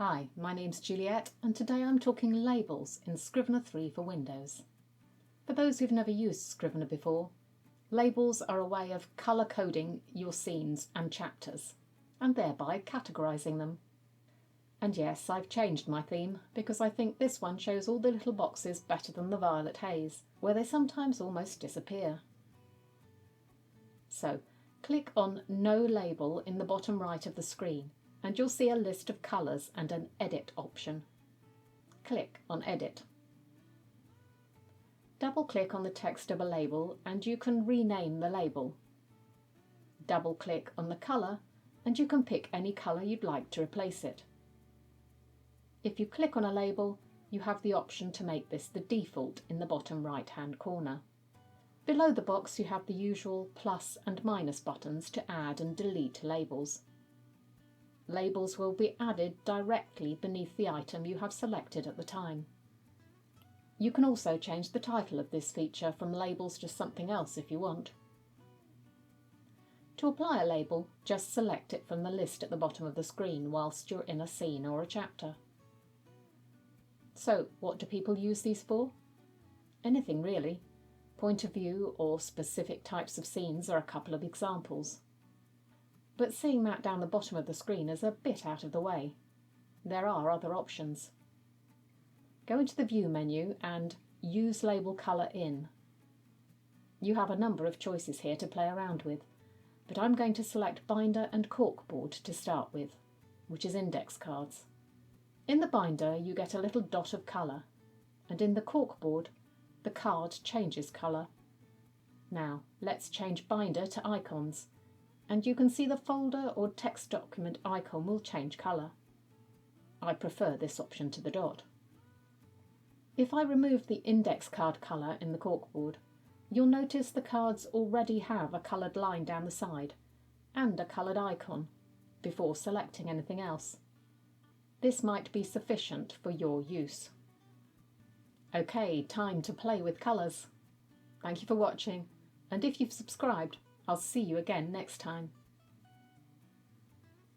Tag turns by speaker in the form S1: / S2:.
S1: Hi, my name's Juliet and today I'm talking labels in Scrivener 3 for Windows. For those who've never used Scrivener before, labels are a way of colour coding your scenes and chapters and thereby categorising them. And yes, I've changed my theme because I think this one shows all the little boxes better than the violet haze, where they sometimes almost disappear. So, click on No Label in the bottom right of the screen and you'll see a list of colours and an Edit option. Click on Edit. Double-click on the text of a label and you can rename the label. Double-click on the colour and you can pick any colour you'd like to replace it. If you click on a label, you have the option to make this the default in the bottom right-hand corner. Below the box you have the usual plus and minus buttons to add and delete labels. Labels will be added directly beneath the item you have selected at the time. You can also change the title of this feature from labels to something else if you want. To apply a label, just select it from the list at the bottom of the screen whilst you're in a scene or a chapter. So, what do people use these for? Anything really. Point of view or specific types of scenes are a couple of examples. But seeing that down the bottom of the screen is a bit out of the way. There are other options. Go into the View menu and Use Label Colour In. You have a number of choices here to play around with, but I'm going to select Binder and Corkboard to start with, which is index cards. In the binder you get a little dot of colour, and in the corkboard the card changes colour. Now let's change binder to icons, and you can see the folder or text document icon will change colour. I prefer this option to the dot. If I remove the index card colour in the corkboard, you'll notice the cards already have a coloured line down the side and a coloured icon before selecting anything else. This might be sufficient for your use. Okay, time to play with colours. Thank you for watching, and if you've subscribed, I'll see you again next time.